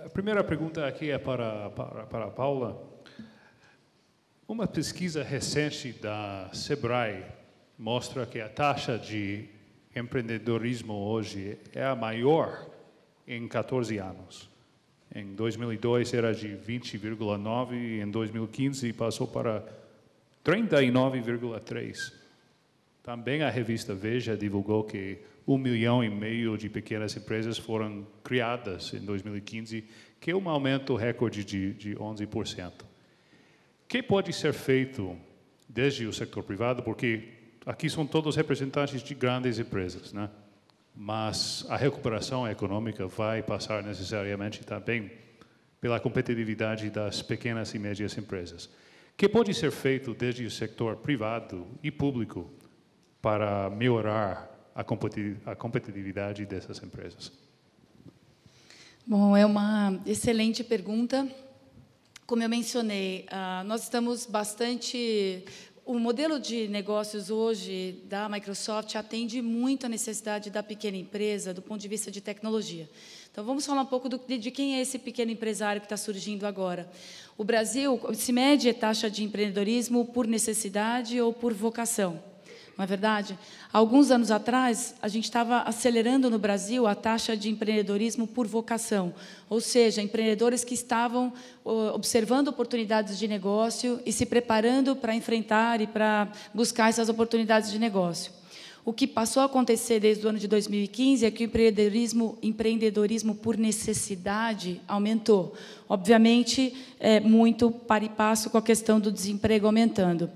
A primeira pergunta aqui é para a Paula. Uma pesquisa recente da Sebrae mostra que a taxa de empreendedorismo hoje é a maior em 14 anos. Em 2002 era de 20,9% e em 2015 passou para 39,3%. Também a revista Veja divulgou que 1,5 milhão de pequenas empresas foram criadas em 2015, que é um aumento recorde de 11%. O que pode ser feito desde o setor privado? Porque aqui são todos representantes de grandes empresas, né? Mas a recuperação econômica vai passar necessariamente também pela competitividade das pequenas e médias empresas. O que pode ser feito desde o setor privado e público para melhorar a competitividade dessas empresas? Bom, é uma excelente pergunta. Como eu mencionei, nós estamos bastante... O modelo de negócios hoje da Microsoft atende muito a necessidade da pequena empresa do ponto de vista de tecnologia. Então, vamos falar um pouco de quem é esse pequeno empresário que está surgindo agora. O Brasil se mede a taxa de empreendedorismo por necessidade ou por vocação. Não é verdade? Há alguns anos atrás, a gente estava acelerando no Brasil a taxa de empreendedorismo por vocação, ou seja, empreendedores que estavam observando oportunidades de negócio e se preparando para enfrentar e para buscar essas oportunidades de negócio. O que passou a acontecer desde o ano de 2015 é que o empreendedorismo por necessidade aumentou. Obviamente, muito para e passo com a questão do desemprego aumentando.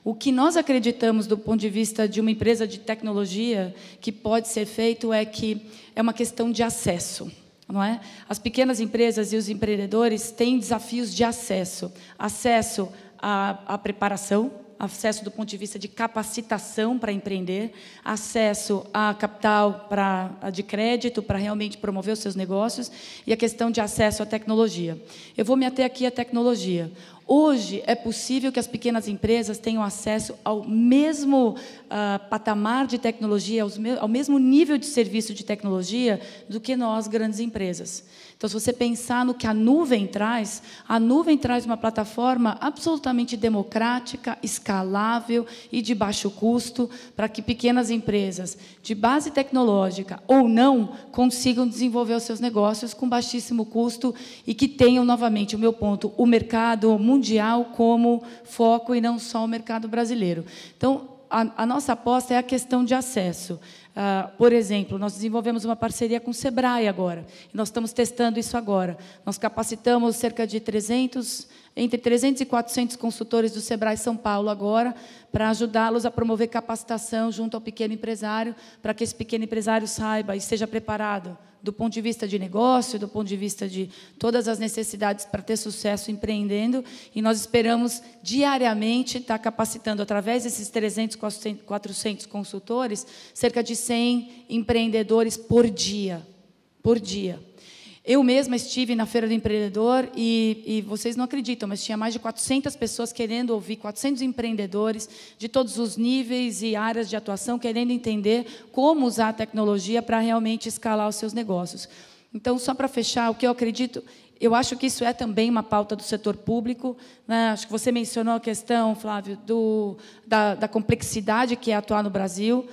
O que nós acreditamos do ponto de vista de uma empresa de tecnologia que pode ser feito é que é uma questão de acesso, não é? As pequenas empresas e os empreendedores têm desafios de acesso. Acesso à preparação, acesso do ponto de vista de capacitação para empreender, acesso a capital de crédito para realmente promover os seus negócios e a questão de acesso à tecnologia. Eu vou me ater aqui à tecnologia. Hoje, é possível que as pequenas empresas tenham acesso ao mesmo patamar de tecnologia, ao mesmo nível de serviço de tecnologia do que nós, grandes empresas. Então, se você pensar no que a nuvem traz uma plataforma absolutamente democrática, escalável e de baixo custo para que pequenas empresas de base tecnológica ou não consigam desenvolver os seus negócios com baixíssimo custo e que tenham, novamente, o meu ponto, o mercado mundial como foco e não só o mercado brasileiro. Então, a nossa aposta é a questão de acesso. Por exemplo, nós desenvolvemos uma parceria com o Sebrae agora. E nós estamos testando isso agora. Nós capacitamos cerca de entre 300 e 400 consultores do Sebrae São Paulo agora, para ajudá-los a promover capacitação junto ao pequeno empresário, para que esse pequeno empresário saiba e esteja preparado do ponto de vista de negócio, do ponto de vista de todas as necessidades para ter sucesso empreendendo, e nós esperamos diariamente estar capacitando, através desses 300, 400 consultores, cerca de 100 empreendedores por dia. Por dia. Eu mesma estive na Feira do Empreendedor e vocês não acreditam, mas tinha mais de 400 pessoas querendo ouvir, 400 empreendedores de todos os níveis e áreas de atuação, querendo entender como usar a tecnologia para realmente escalar os seus negócios. Então, só para fechar, o que eu acredito, eu acho que isso é também uma pauta do setor público, né? Acho que você mencionou a questão, Flávio, da complexidade que é atuar no Brasil.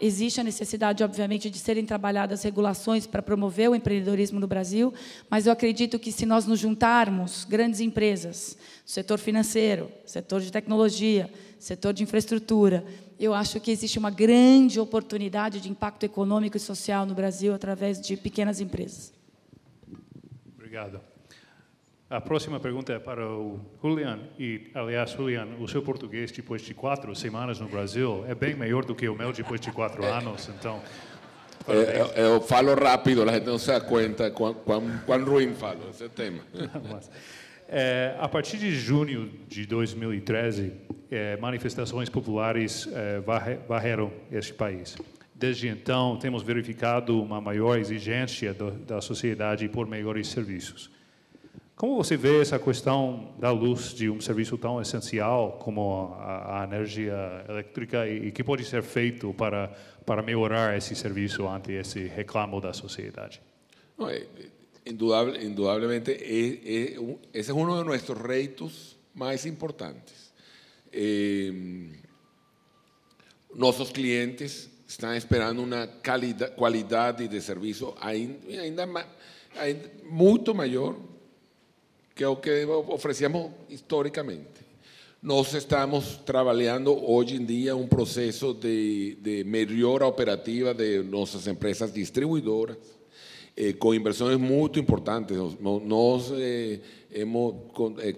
Existe a necessidade, obviamente, de serem trabalhadas regulações para promover o empreendedorismo no Brasil, mas eu acredito que, se nós nos juntarmos, grandes empresas, setor financeiro, setor de tecnologia, setor de infraestrutura, eu acho que existe uma grande oportunidade de impacto econômico e social no Brasil através de pequenas empresas. Obrigado. A próxima pergunta é para o Julian. E, aliás, Julian, o seu português, depois de 4 semanas no Brasil, é bem melhor do que o meu depois de 4 anos. Então, eu falo rápido, a gente não se dá conta quão ruim falo, esse é o tema. A partir de junho de 2013, manifestações populares varreram este país. Desde então, temos verificado uma maior exigência da sociedade por melhores serviços. Como você vê essa questão da luz de um serviço tão essencial como a energia elétrica e que pode ser feito para melhorar esse serviço ante esse reclamo da sociedade? Indudablemente, ese es uno de nuestros retos más importantes. Nuestros clientes están esperando una qualidad de servicio ainda muito maior que o que oferecíamos historicamente. Nós estamos trabalhando hoje em dia um processo de melhora operativa de nossas empresas distribuidoras, com inversões muito importantes. Nós hemos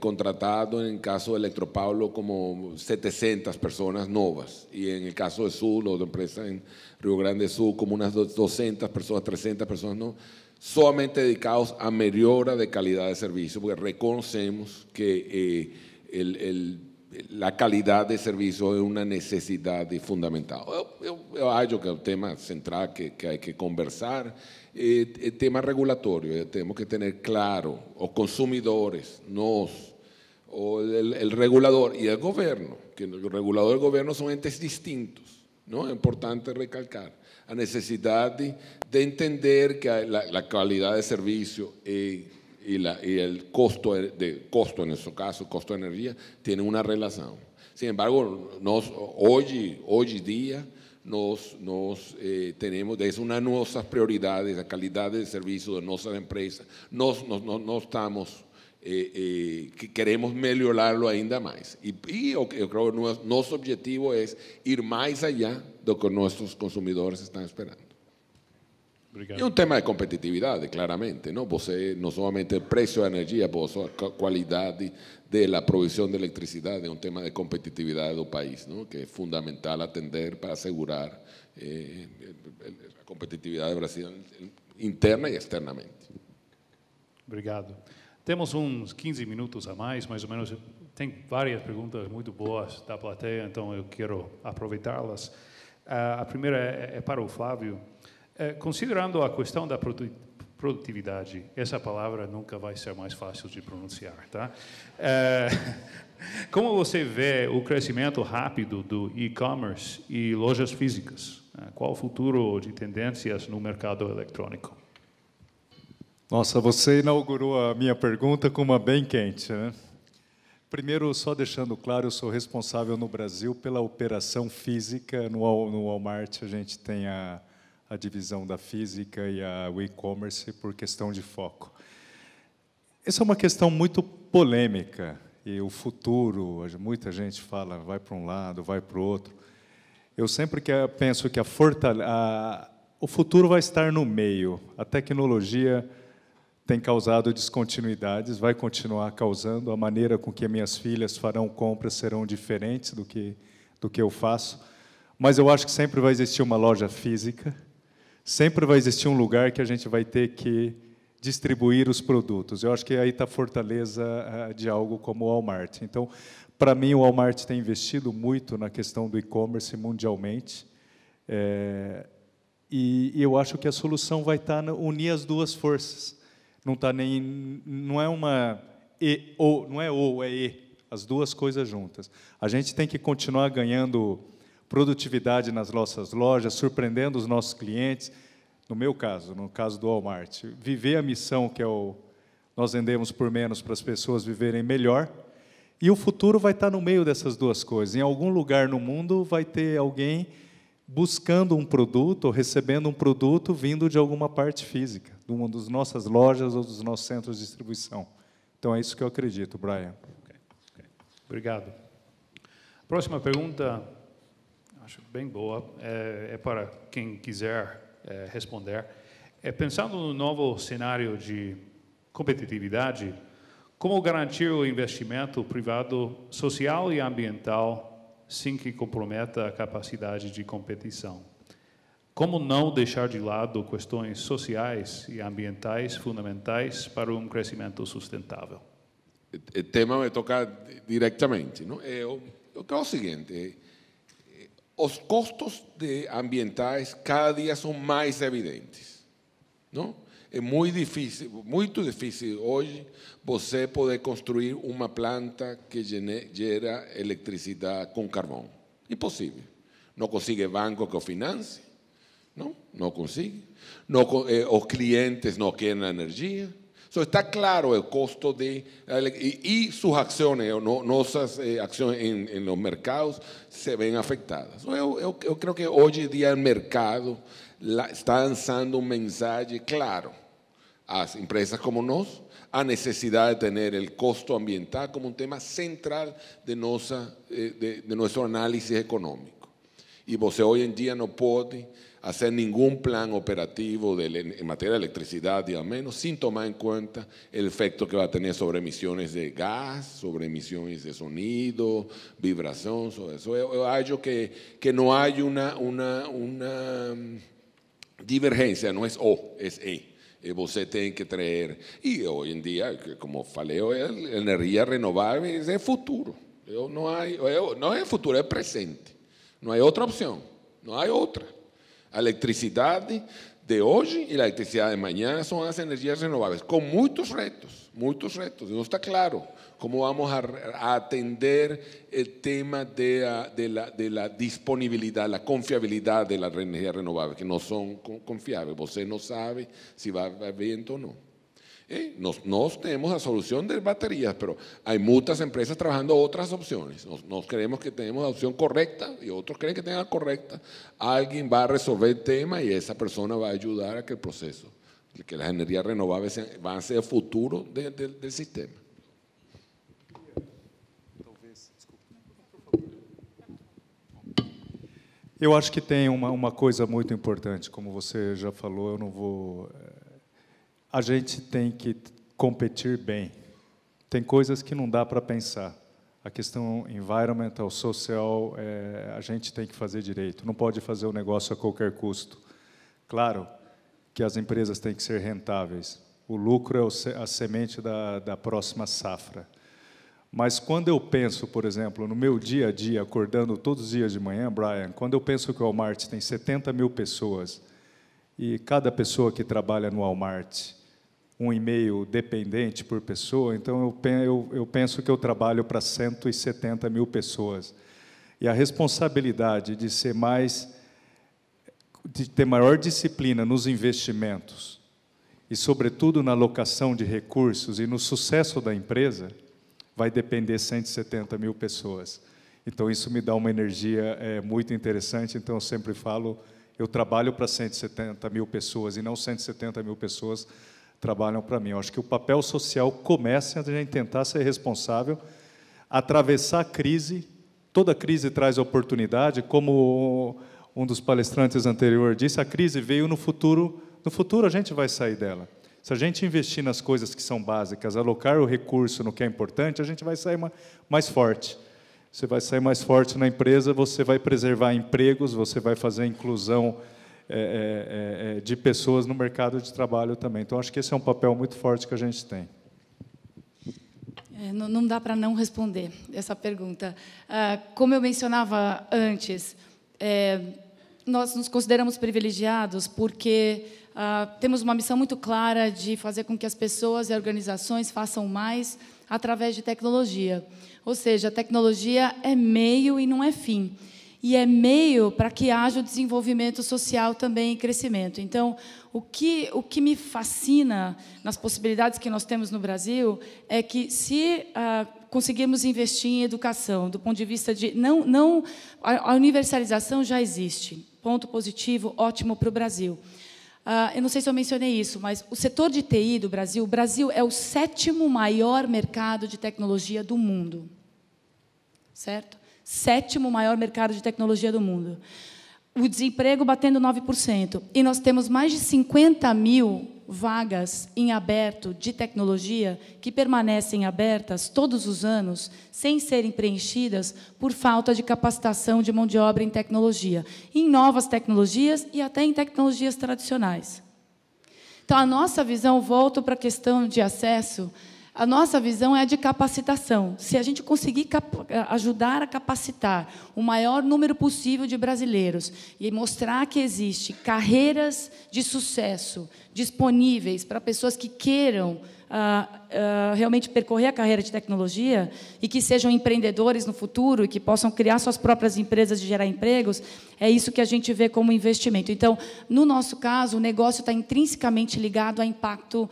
contratado, en el caso de Electropaulo, como 700 personas novas, y en el caso de Sul, la empresa en Río Grande do Sul, como unas 200 personas, 300 personas, ¿no? Solamente dedicados a mejora de calidad de servicio, porque reconocemos que la calidad de servicio es una necesidad fundamental. Eu acho que é o tema central que hay que conversar. El tema regulatorio, tenemos que tener claro, los consumidores, el regulador y el gobierno, que el regulador y el gobierno son entes distintos, ¿no? Es importante recalcar la necesidad de entender que la calidad de servicio y el costo, en nuestro caso, costo de energía, tienen una relación. Sin embargo, hoy día, nós temos, é uma de nossas prioridades, a qualidade de serviço de nossas empresas. Nós estamos, queremos melhorá-lo ainda mais. E eu creo que nosso objetivo é ir mais allá do que nossos consumidores estão esperando. Obrigado. E um tema de competitividade, claramente, não? Você, não somente o preço da energia, mas a qualidade da provisão de eletricidade é um tema de competitividade do país, não? Que é fundamental atender para assegurar a competitividade do Brasil interna e externamente. Obrigado. Temos uns 15 minutos a mais ou menos. Tem várias perguntas muito boas da plateia, então eu quero aproveitá-las. A primeira é para o Flávio. Considerando a questão da produtividade, essa palavra nunca vai ser mais fácil de pronunciar, tá? Como você vê o crescimento rápido do e-commerce e lojas físicas? Qual o futuro de tendências no mercado eletrônico? Nossa, você inaugurou a minha pergunta com uma bem quente, né? Primeiro, só deixando claro, eu sou responsável no Brasil pela operação física. No Walmart, a gente tem a divisão da física e o e-commerce por questão de foco. Essa é uma questão muito polêmica, e o futuro, muita gente fala, vai para um lado, vai para o outro. Eu sempre penso que o futuro vai estar no meio. A tecnologia tem causado descontinuidades, vai continuar causando. A maneira com que minhas filhas farão compras serão diferentes do que eu faço, mas eu acho que sempre vai existir uma loja física. Sempre vai existir um lugar que a gente vai ter que distribuir os produtos. Eu acho que aí está a fortaleza de algo como o Walmart. Então, para mim, o Walmart tem investido muito na questão do e-commerce mundialmente. E eu acho que a solução vai estar unir as duas forças. Não é uma não é ou, é e. As duas coisas juntas. A gente tem que continuar ganhando produtividade nas nossas lojas, surpreendendo os nossos clientes. No meu caso, no caso do Walmart, viver a missão que nós vendemos por menos para as pessoas viverem melhor, e o futuro vai estar no meio dessas duas coisas. Em algum lugar no mundo vai ter alguém buscando um produto ou recebendo um produto vindo de alguma parte física, de uma das nossas lojas ou dos nossos centros de distribuição. Então é isso que eu acredito, Brian. Okay. Obrigado. Próxima pergunta. Acho bem boa, é para quem quiser responder. Pensando no novo cenário de competitividade, como garantir o investimento privado social e ambiental sem que comprometa a capacidade de competição? Como não deixar de lado questões sociais e ambientais fundamentais para um crescimento sustentável? O tema me toca diretamente, não? Eu creo o seguinte: os costos ambientais cada dia são mais evidentes, não? É muito difícil hoje você poder construir uma planta que gera eletricidade com carvão. Impossível. Não consegue banco que o finance, não não consegue. Os clientes não querem a energia. So, está claro o custo e suas ações, nossas ações em los mercados se ven afetadas. So, eu creo que hoje em dia o mercado está lançando mensagem claro às empresas como nós, a necessidade de ter o custo ambiental como tema central de nosso análise econômico. E você hoje em dia não pode hacer ningún plan operativo en materia de electricidad, al menos, sin tomar en cuenta el efecto que va a tener sobre emisiones de gas, sobre emisiones de sonido, vibración, sobre eso. Yo hallo que no hay una divergencia, no es O, es E. Você tem que traer. E hoje em dia, como falei, a energia renovável é o futuro. Não é futuro, é presente. Não há outra opção, não há outra. A eletricidade de hoje e a eletricidade de amanhã são as energias renováveis, com muitos retos, muitos retos. Não está claro como vamos a atender o tema de la disponibilidade, a confiabilidade das energias renováveis, que não são confiáveis. Você não sabe se vai haver vento ou não. Nós temos a solução de baterias, mas há muitas empresas trabalhando outras opções. Nós queremos que tenhamos a opção correta e outros querem que tenha a correta. Alguém vai resolver o tema e essa pessoa vai ajudar a que o processo, que as energias renováveis vão ser o futuro do sistema. Eu acho que tem uma coisa muito importante, como você já falou, eu não vou... A gente tem que competir bem. Tem coisas que não dá para pensar. A questão environmental, social, a gente tem que fazer direito. Não pode fazer o negócio a qualquer custo. Claro que as empresas têm que ser rentáveis. O lucro é a semente da próxima safra. Mas quando eu penso, por exemplo, no meu dia a dia, acordando todos os dias de manhã, Brian, quando eu penso que o Walmart tem 70 mil pessoas e cada pessoa que trabalha no Walmart 1,5 dependente por pessoa, então eu penso que eu trabalho para 170 mil pessoas. E a responsabilidade de ter maior disciplina nos investimentos e, sobretudo, na alocação de recursos e no sucesso da empresa, vai depender de 170 mil pessoas. Então, isso me dá uma energia muito interessante. Então, eu sempre falo, eu trabalho para 170 mil pessoas e não 170 mil pessoas trabalham para mim. Eu acho que o papel social começa a gente tentar ser responsável, atravessar a crise. Toda crise traz oportunidade, como um dos palestrantes anterior disse, a crise veio no futuro a gente vai sair dela. Se a gente investir nas coisas que são básicas, alocar o recurso no que é importante, a gente vai sair mais forte. Você vai sair mais forte na empresa, você vai preservar empregos, você vai fazer a inclusão de pessoas no mercado de trabalho também. Então, acho que esse é um papel muito forte que a gente tem. Não dá para não responder essa pergunta. Como eu mencionava antes, nós nos consideramos privilegiados porque temos uma missão muito clara de fazer com que as pessoas e organizações façam mais através de tecnologia. Ou seja, a tecnologia é meio e não é fim. E é meio para que haja o desenvolvimento social também e crescimento. Então, o que me fascina nas possibilidades que nós temos no Brasil é que, se conseguirmos investir em educação, do ponto de vista de... a universalização já existe. Ponto positivo, ótimo para o Brasil. Eu não sei se eu mencionei isso, mas o setor de TI do Brasil, o Brasil é o 7º maior mercado de tecnologia do mundo. Certo? 7º maior mercado de tecnologia do mundo. O desemprego batendo 9%. E nós temos mais de 50 mil vagas em aberto de tecnologia que permanecem abertas todos os anos, sem serem preenchidas por falta de capacitação de mão de obra em tecnologia, em novas tecnologias e até em tecnologias tradicionais. Então, a nossa visão, volto para a questão de acesso, a nossa visão é a de capacitação. Se a gente conseguir ajudar a capacitar o maior número possível de brasileiros e mostrar que existe carreiras de sucesso disponíveis para pessoas que queiram realmente percorrer a carreira de tecnologia e que sejam empreendedores no futuro e que possam criar suas próprias empresas e gerar empregos, é isso que a gente vê como investimento. Então, no nosso caso, o negócio está intrinsecamente ligado a impacto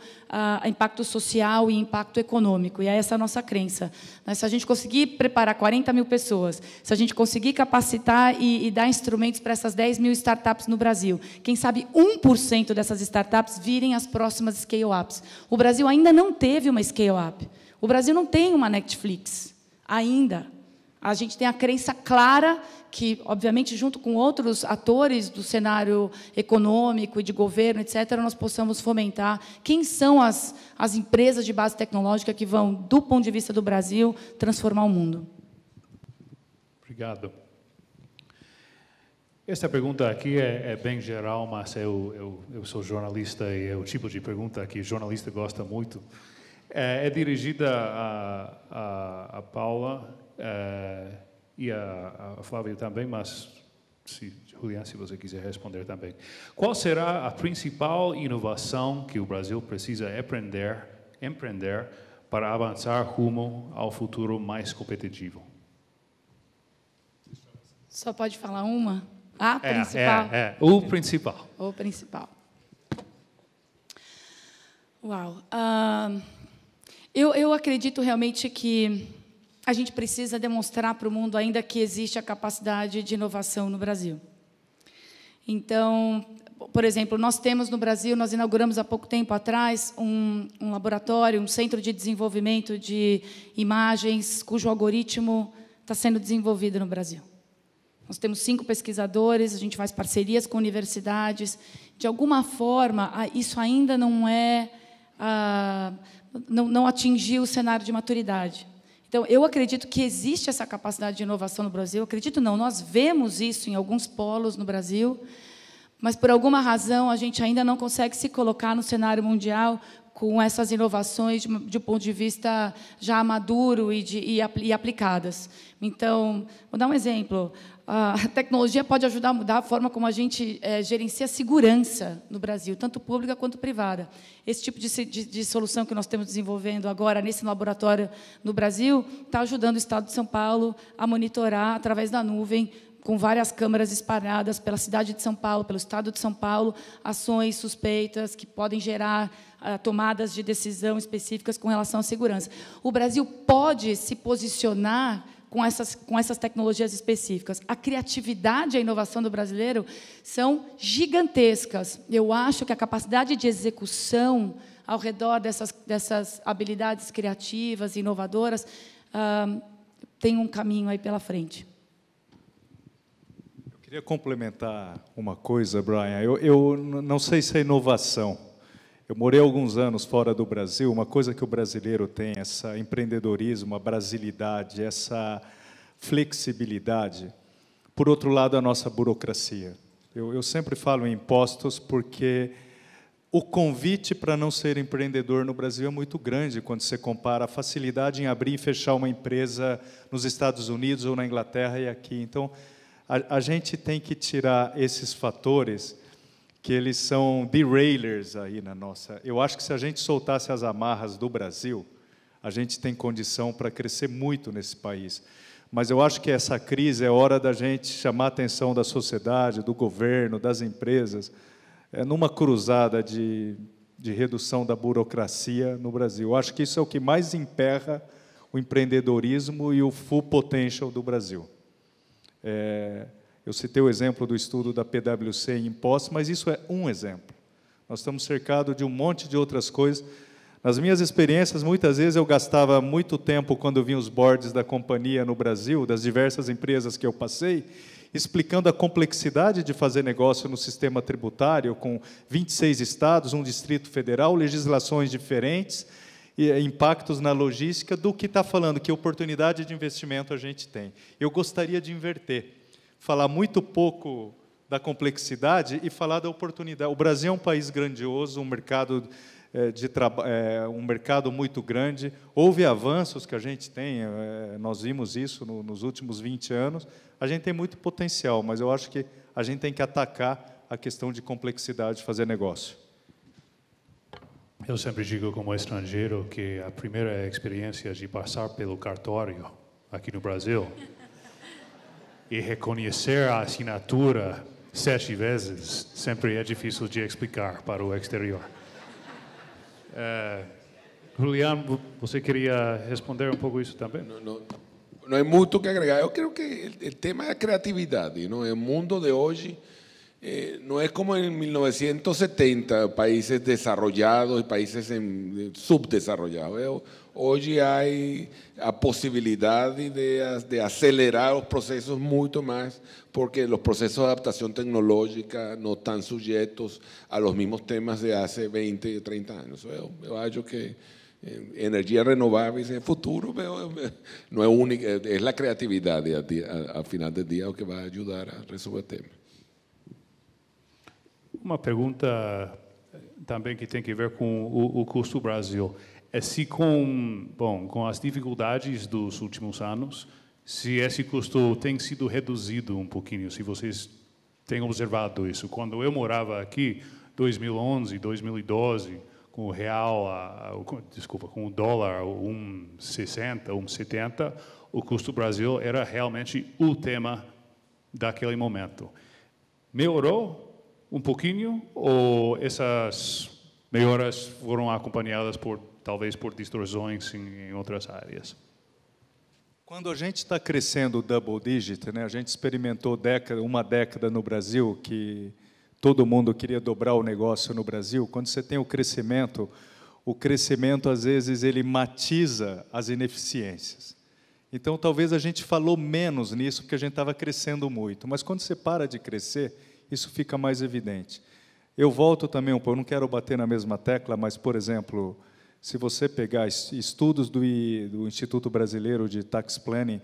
social e impacto econômico, e é essa a nossa crença. Se a gente conseguir preparar 40 mil pessoas, se a gente conseguir capacitar e dar instrumentos para essas 10 mil startups no Brasil, quem sabe 1% dessas startups virem as próximas scale-ups. O Brasil ainda não teve uma scale-up. O Brasil não tem uma Netflix, ainda. A gente tem a crença clara que, obviamente, junto com outros atores do cenário econômico e de governo, etc., nós possamos fomentar quem são as empresas de base tecnológica que vão, do ponto de vista do Brasil, transformar o mundo. Obrigado. Esta pergunta aqui é bem geral, mas eu sou jornalista e é o tipo de pergunta que jornalista gosta muito. É dirigida a Paula e a Flávia também, mas, Julián, se você quiser responder também. Qual será a principal inovação que o Brasil precisa empreender para avançar rumo ao futuro mais competitivo? Só pode falar uma? A principal? O principal. O principal. Uau. Eu acredito realmente que a gente precisa demonstrar para o mundo ainda que existe a capacidade de inovação no Brasil. Então, por exemplo, nós temos no Brasil, nós inauguramos há pouco tempo atrás um laboratório, um centro de desenvolvimento de imagens, cujo algoritmo está sendo desenvolvido no Brasil. Nós temos 5 pesquisadores, a gente faz parcerias com universidades. De alguma forma, isso ainda não não atingiu o cenário de maturidade. Então, eu acredito que existe essa capacidade de inovação no Brasil. Acredito não, nós vemos isso em alguns polos no Brasil, mas, por alguma razão, a gente ainda não consegue se colocar no cenário mundial com essas inovações de um ponto de vista já maduro e aplicadas. Então, vou dar um exemplo. A tecnologia pode ajudar a mudar a forma como a gente gerencia a segurança no Brasil, tanto pública quanto privada. Esse tipo de solução que nós estamos desenvolvendo agora nesse laboratório no Brasil está ajudando o Estado de São Paulo a monitorar, através da nuvem, com várias câmeras espalhadas pela cidade de São Paulo, pelo Estado de São Paulo, ações suspeitas que podem gerar tomadas de decisão específicas com relação à segurança. O Brasil pode se posicionar com essas tecnologias específicas. A criatividade e a inovação do brasileiro são gigantescas. Eu acho que a capacidade de execução ao redor dessas habilidades criativas e inovadoras tem um caminho aí pela frente. Eu queria complementar uma coisa, Brian. Eu não sei se é inovação. Eu morei alguns anos fora do Brasil. Uma coisa que o brasileiro tem, essa empreendedorismo, a brasilidade, essa flexibilidade. Por outro lado, a nossa burocracia. Eu sempre falo em impostos porque o convite para não ser empreendedor no Brasil é muito grande quando você compara a facilidade em abrir e fechar uma empresa nos Estados Unidos ou na Inglaterra e aqui. Então, a gente tem que tirar esses fatores que eles são derailers aí na nossa... Eu acho que se a gente soltasse as amarras do Brasil, a gente tem condição para crescer muito nesse país. Mas eu acho que essa crise é hora da gente chamar a atenção da sociedade, do governo, das empresas, numa cruzada de redução da burocracia no Brasil. Eu acho que isso é o que mais emperra o empreendedorismo e o full potential do Brasil. Eu citei o exemplo do estudo da PwC em impostos, mas isso é um exemplo. Nós estamos cercados de um monte de outras coisas. Nas minhas experiências, muitas vezes eu gastava muito tempo quando eu vinha os boards da companhia no Brasil, das diversas empresas que eu passei, explicando a complexidade de fazer negócio no sistema tributário, com 26 estados, um Distrito Federal, legislações diferentes, e impactos na logística, do que está falando, que oportunidade de investimento a gente tem. Eu gostaria de inverter. Falar muito pouco da complexidade e falar da oportunidade. O Brasil é um país grandioso, um mercado um mercado muito grande. Houve avanços que a gente tem, nós vimos isso nos últimos 20 anos. A gente tem muito potencial, mas eu acho que a gente tem que atacar a questão de complexidade de fazer negócio. Eu sempre digo como estrangeiro que a primeira experiência de passar pelo cartório aqui no Brasil e reconhecer a assinatura 7 vezes sempre é difícil de explicar para o exterior. Julián, você queria responder um pouco isso também? Não hay mucho que agregar. Yo creo que el tema de creatividad, ¿no? El mundo de hoy no es como en 1970, países desarrollados y países subdesarrollados. Hoy hay a posibilidad de acelerar los procesos mucho más, porque los procesos de adaptación tecnológica no están sujetos a los mismos temas de hace 20 o 30 años. Yo acho que energía renovable en el futuro no es única, es la creatividad al final del día lo que va a ayudar a resolver el tema. Uma pergunta também que tem que ver com o custo Brasil. É se com as dificuldades dos últimos anos, se esse custo tem sido reduzido um pouquinho, se vocês têm observado isso. Quando eu morava aqui, 2011, 2012, com o real, com o dólar 1,60, 1,70, o custo Brasil era realmente o tema daquele momento. Melhorou um pouquinho ou essas melhoras foram acompanhadas talvez por distorções em outras áreas? Quando a gente está crescendo double digit, né, a gente experimentou uma década no Brasil que todo mundo queria dobrar o negócio no Brasil. Quando você tem o crescimento às vezes ele matiza as ineficiências. Então talvez a gente falou menos nisso porque a gente estava crescendo muito, mas quando você para de crescer, isso fica mais evidente. Eu volto também um pouco, eu não quero bater na mesma tecla, mas, por exemplo, se você pegar estudos do Instituto Brasileiro de Tax Planning,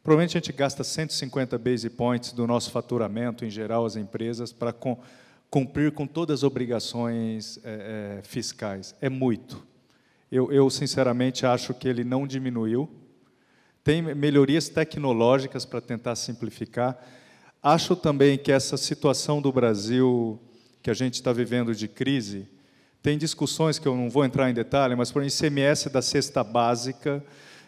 provavelmente a gente gasta 150 base points do nosso faturamento, em geral, as empresas, para cumprir com todas as obrigações fiscais. É muito. Eu, sinceramente, acho que ele não diminuiu. Tem melhorias tecnológicas para tentar simplificar. Acho também que essa situação do Brasil, que a gente está vivendo de crise, tem discussões que eu não vou entrar em detalhe, mas, por exemplo, ICMS da cesta básica,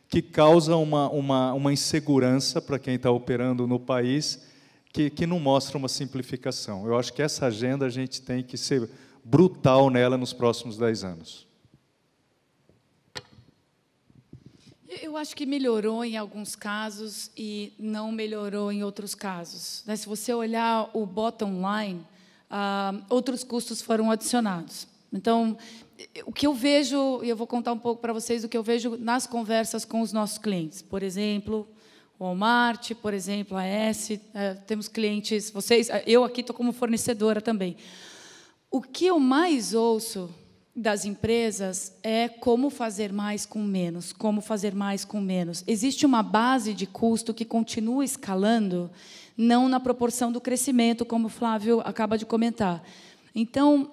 que causa uma insegurança para quem está operando no país, que não mostra uma simplificação. Eu acho que essa agenda a gente tem que ser brutal nela nos próximos 10 anos. Eu acho que melhorou em alguns casos e não melhorou em outros casos. Se você olhar o bottom line, outros custos foram adicionados. Então, o que eu vejo, e eu vou contar um pouco para vocês o que eu vejo nas conversas com os nossos clientes. Por exemplo, o Walmart, por exemplo, a S, temos clientes, eu aqui estou como fornecedora também. O que eu mais ouço das empresas é como fazer mais com menos, como fazer mais com menos. Existe uma base de custo que continua escalando, não na proporção do crescimento, como o Flávio acaba de comentar. Então,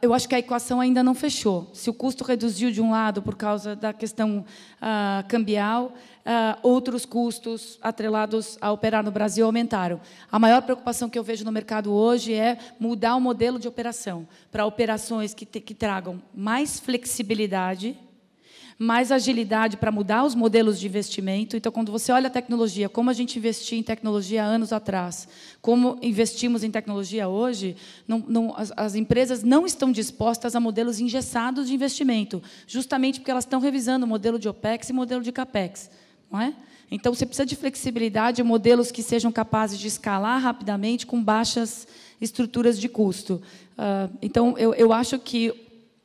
eu acho que a equação ainda não fechou. Se o custo reduziu de um lado por causa da questão cambial, outros custos atrelados a operar no Brasil aumentaram. A maior preocupação que eu vejo no mercado hoje é mudar o modelo de operação para operações que tragam mais flexibilidade, mais agilidade para mudar os modelos de investimento. Então, quando você olha a tecnologia, como a gente investia em tecnologia anos atrás, como investimos em tecnologia hoje, as empresas não estão dispostas a modelos engessados de investimento, justamente porque elas estão revisando o modelo de OPEX e modelo de CAPEX. Não é? Então, você precisa de flexibilidade, modelos que sejam capazes de escalar rapidamente com baixas estruturas de custo. Então, eu acho que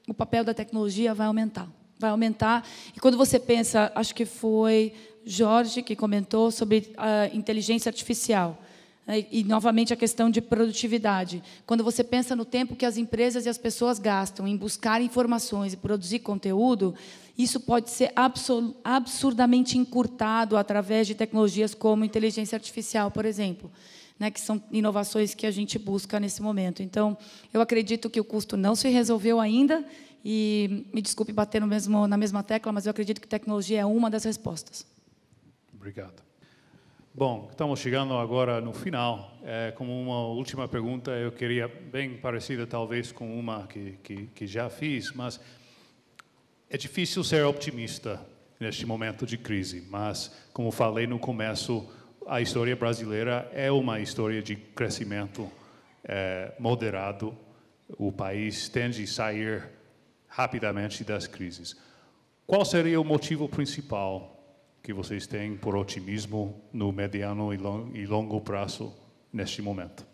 o papel da tecnologia vai aumentar. Vai aumentar. E quando você pensa, acho que foi Jorge que comentou sobre a inteligência artificial, e, novamente, a questão de produtividade. Quando você pensa no tempo que as empresas e as pessoas gastam em buscar informações e produzir conteúdo, isso pode ser absurdamente encurtado através de tecnologias como inteligência artificial, por exemplo, que são inovações que a gente busca nesse momento. Então, eu acredito que o custo não se resolveu ainda, e me desculpe bater na mesma tecla, mas eu acredito que tecnologia é uma das respostas. Obrigado. Bom, estamos chegando agora no final. Como uma última pergunta, eu queria, bem parecida talvez com uma que já fiz, mas é difícil ser otimista neste momento de crise, mas, como falei no começo, a história brasileira é uma história de crescimento moderado. O país tende a sair rapidamente das crises. Qual seria o motivo principal que vocês têm por otimismo no mediano e longo prazo neste momento?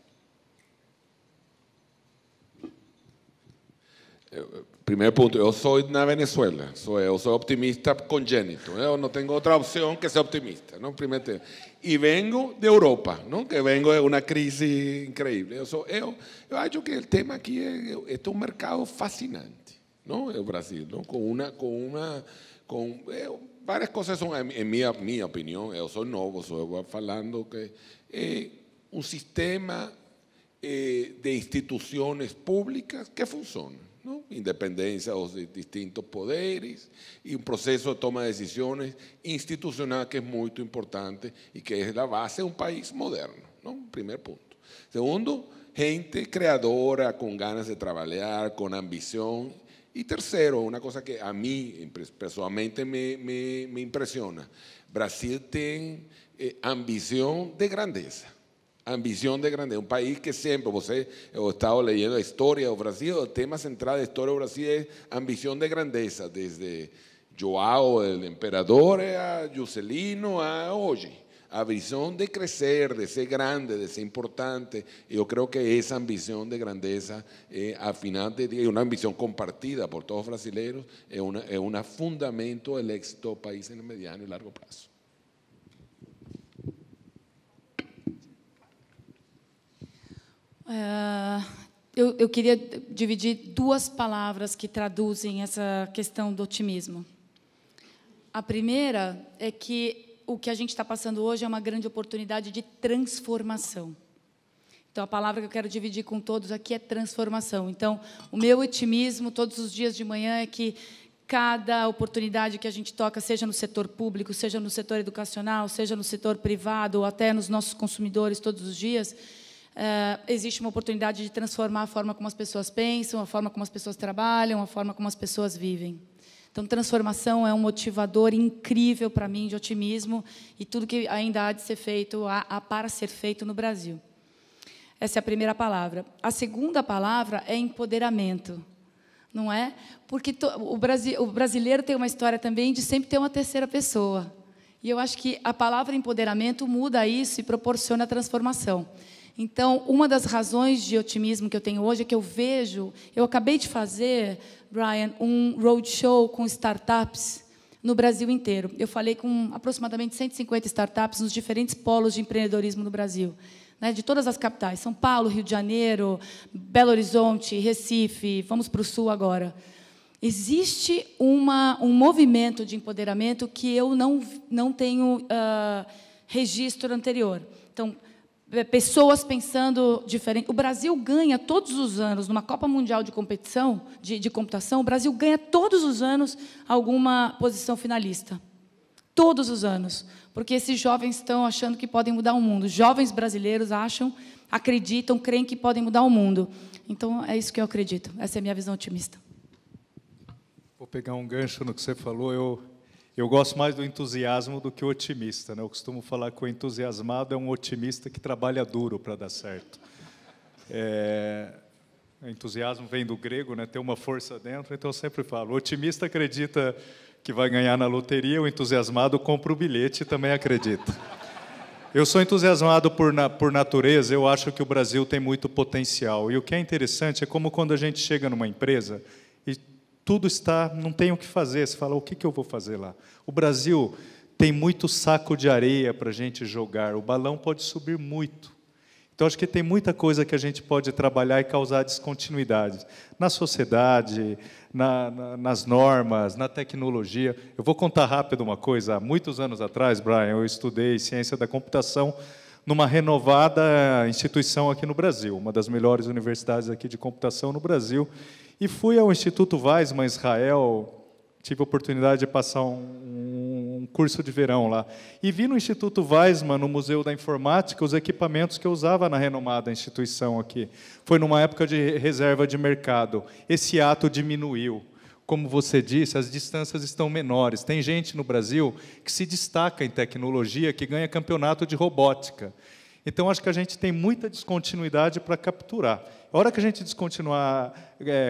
Primeiro ponto, eu sou na Venezuela, eu sou optimista congênito, eu não tenho outra opção que ser optimista, não? Primeiro, e vengo da Europa, não? Que vengo de uma crise incrível. Eu acho que o tema aqui é um mercado fascinante, não? É o Brasil, não? Várias coisas são, em minha opinião, eu sou novo, estou falando que é um sistema de instituições públicas que funciona, não? Independência dos distintos poderes e um processo de toma de decisões institucional que é muito importante e que é a base de um país moderno, não? Primeiro ponto. Segundo, gente criadora, com ganas de trabalhar, com ambição. E terceiro, uma coisa que a mim, pessoalmente, me impressiona. Brasil tem ambição de grandeza. Ambição de grandeza. Um país que sempre, eu estava lendo a história do Brasil, o tema central da história do Brasil é ambição de grandeza, desde João, o imperador, a Juscelino, a hoje. A visão de crescer, de ser grande, de ser importante. Eu creio que essa ambição de grandeza, afinal de dia, é uma ambição compartida por todos os brasileiros, é um fundamento do êxito do país no mediano e largo prazo. Eu queria dividir duas palavras que traduzem essa questão do otimismo. A primeira é que o que a gente está passando hoje é uma grande oportunidade de transformação. Então, a palavra que eu quero dividir com todos aqui é transformação. Então, o meu otimismo todos os dias de manhã é que cada oportunidade que a gente toca, seja no setor público, seja no setor educacional, seja no setor privado, ou até nos nossos consumidores todos os dias, existe uma oportunidade de transformar a forma como as pessoas pensam, a forma como as pessoas trabalham, a forma como as pessoas vivem. Então, transformação é um motivador incrível para mim de otimismo e tudo que ainda há de ser feito, para ser feito no Brasil. Essa é a primeira palavra. A segunda palavra é empoderamento, não é? Porque o brasileiro tem uma história também de sempre ter uma terceira pessoa. E eu acho que a palavra empoderamento muda isso e proporciona a transformação. Então, uma das razões de otimismo que eu tenho hoje é que eu acabei de fazer, Brian, um roadshow com startups no Brasil inteiro. Eu falei com aproximadamente 150 startups nos diferentes polos de empreendedorismo no Brasil, né, de todas as capitais, São Paulo, Rio de Janeiro, Belo Horizonte, Recife, vamos para o Sul agora. Existe um movimento de empoderamento que eu não tenho registro anterior. Então, pessoas pensando diferente. O Brasil ganha todos os anos, numa Copa Mundial de competição, de computação, o Brasil ganha todos os anos alguma posição finalista. Todos os anos. Porque esses jovens estão achando que podem mudar o mundo. Jovens brasileiros acreditam, creem que podem mudar o mundo. Então, é isso que eu acredito. Essa é a minha visão otimista. Vou pegar um gancho no que você falou. Eu gosto mais do entusiasmo do que o otimista, né? Eu costumo falar que o entusiasmado é um otimista que trabalha duro para dar certo. Entusiasmo vem do grego, né? Tem uma força dentro, então eu sempre falo, o otimista acredita que vai ganhar na loteria, o entusiasmado compra o bilhete e também acredita. Eu sou entusiasmado por natureza, eu acho que o Brasil tem muito potencial. E o que é interessante é como quando a gente chega numa empresa e tudo está, não tem o que fazer. Você fala, o que eu vou fazer lá? O Brasil tem muito saco de areia para a gente jogar. O balão pode subir muito. Então, acho que tem muita coisa que a gente pode trabalhar e causar descontinuidade. Na sociedade, nas normas, na tecnologia. Eu vou contar rápido uma coisa. Há muitos anos atrás, Brian, eu estudei ciência da computação numa renovada instituição aqui no Brasil, uma das melhores universidades aqui de computação no Brasil. E fui ao Instituto Weizmann, Israel, tive a oportunidade de passar um um curso de verão lá. E vi no Instituto Weizmann, no Museu da Informática, os equipamentos que eu usava na renomada instituição aqui. Foi numa época de reserva de mercado. Esse ato diminuiu. Como você disse, as distâncias estão menores. Tem gente no Brasil que se destaca em tecnologia, que ganha campeonato de robótica. Então, acho que a gente tem muita descontinuidade para capturar. A hora que a gente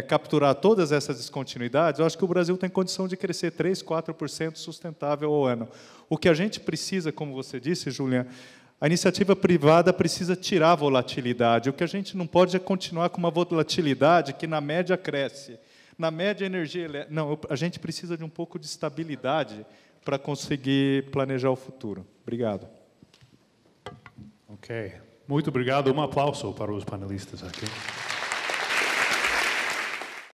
capturar todas essas descontinuidades, eu acho que o Brasil tem condição de crescer 3%, 4% sustentável ao ano. O que a gente precisa, como você disse, Julian, a iniciativa privada precisa tirar a volatilidade. O que a gente não pode é continuar com uma volatilidade que, na média, cresce. Na média, a energia... Não, a gente precisa de um pouco de estabilidade para conseguir planejar o futuro. Obrigado. Ok. Muito obrigado. Um aplauso para os panelistas aqui.